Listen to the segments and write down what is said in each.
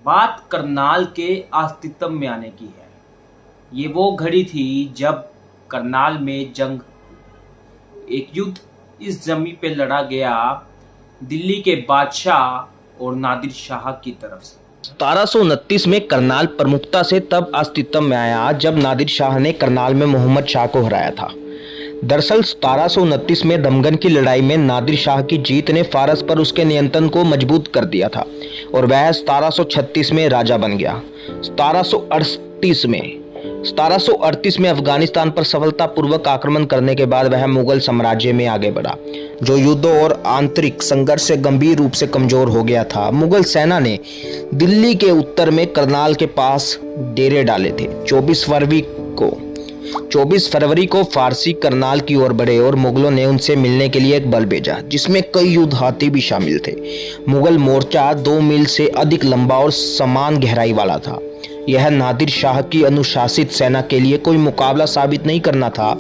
बात करनाल के अस्तित्व में आने की है। ये वो घड़ी थी जब करनाल में जंग, एक युद्ध इस जमी पे लड़ा गया दिल्ली के बादशाह और नादिर शाह की तरफ से। 1729 में करनाल प्रमुखता से तब अस्तित्व में आया जब नादिर शाह ने करनाल में मोहम्मद शाह को हराया था। दरअसल 1729 में दमगन की लड़ाई में नादिर शाह की जीत ने फारस पर उसके नियंत्रण को मजबूत कर दिया था और वह 1736 में राजा बन गया। 1738 में अफगानिस्तान पर सफलतापूर्वक आक्रमण करने के बाद वह मुगल साम्राज्य में आगे बढ़ा, जो युद्धों और आंतरिक संघर्ष से गंभीर रूप से कमजोर हो गया था। मुगल सेना ने दिल्ली के उत्तर में करनाल के पास डेरे डाले थे। 24 फरवरी को फारसी करनाल की ओर बढ़े और मुगलों ने उनसे मिलने के लिए एक बल भेजा, जिसमें कई युद्ध हाथी भी शामिल थे। मुगल मोर्चा 2 मील से अधिक लंबा और समान गहराई वाला था। यह नादिर शाह की अनुशासित सेना के लिए कोई मुकाबला साबित नहीं करना था।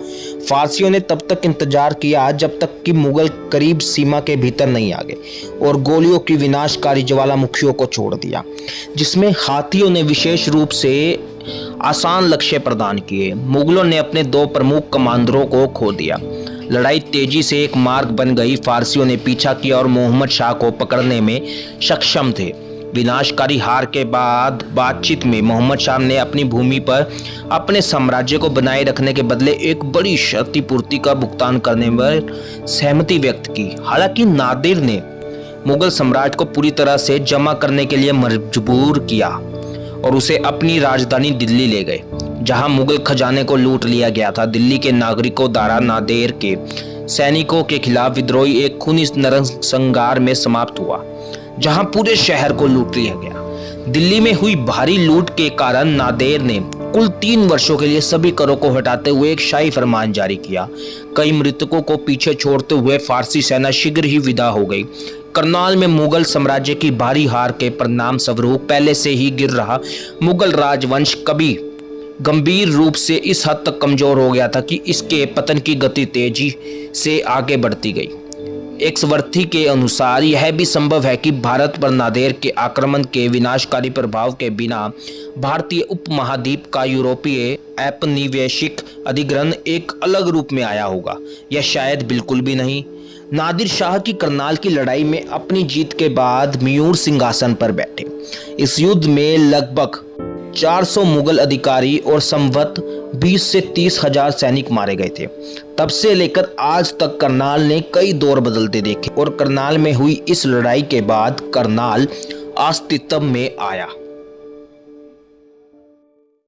फारसियों ने तब तक इंतजार किया जब तक कि मुगल करीब सीमा के भीतर नहीं आ गए और गोलियों की विनाशकारी ज्वालामुखियों को छोड़ दिया, जिसमें हाथियों ने विशेष रूप से आसान लक्ष्य प्रदान किए। मुगलों ने अपने 2 प्रमुख कमांडरों को खो दिया। लड़ाई तेजी से एक मार्ग बन गई। फारसियों ने पीछा किया और मोहम्मद शाह को पकड़ने में सक्षम थे। विनाशकारी हार के बाद बातचीत में मोहम्मद शाह ने अपनी भूमि पर अपने साम्राज्य को बनाए रखने के बदले एक बड़ी क्षतिपूर्ति का भुगतान करने पर सहमति व्यक्त की। हालांकि नादिर ने मुगल साम्राज्य को पूरी तरह से जमा करने के लिए मजबूर किया और उसे अपनी राजधानी दिल्ली ले गए, जहां मुगल खजाने को लूट लिया गया था। दिल्ली के नागरिकों द्वारा नादिर के सैनिकों के खिलाफ विद्रोह एक खूनी नरसंहार में समाप्त हुआ, जहां पूरे शहर को लूट लिया गया। दिल्ली में हुई भारी लूट के कारण नादिर ने कुल 3 वर्षों के लिए सभी करों को हटाते हुए एक शाही फरमान जारी किया। कई मृतकों को पीछे छोड़ते हुए फारसी सेना शीघ्र ही विदा हो गई। करनाल में मुगल साम्राज्य की भारी हार के परिणाम स्वरूप पहले से ही गिर रहा मुगल राजवंश कभी गंभीर रूप से इस हद तक कमजोर हो गया था कि इसके पतन की गति तेजी से आगे बढ़ती गई। एक वर्ती के अनुसार यह भी संभव है कि भारत पर नादिर के आक्रमण के विनाशकारी प्रभाव के बिना भारतीय उपमहाद्वीप का यूरोपीय औपनिवेशिक अधिग्रहण एक अलग रूप में आया होगा, या शायद बिल्कुल भी नहीं। नादिर शाह की करनाल की लड़ाई में अपनी जीत के बाद मयूर सिंहासन पर बैठे। इस युद्ध में लगभग 400 मुगल अधिकारी और संवत 20 से 30 हजार सैनिक मारे गए थे। तब से लेकर आज तक करनाल ने कई दौर बदलते देखे और करनाल में हुई इस लड़ाई के बाद करनाल अस्तित्व में आया।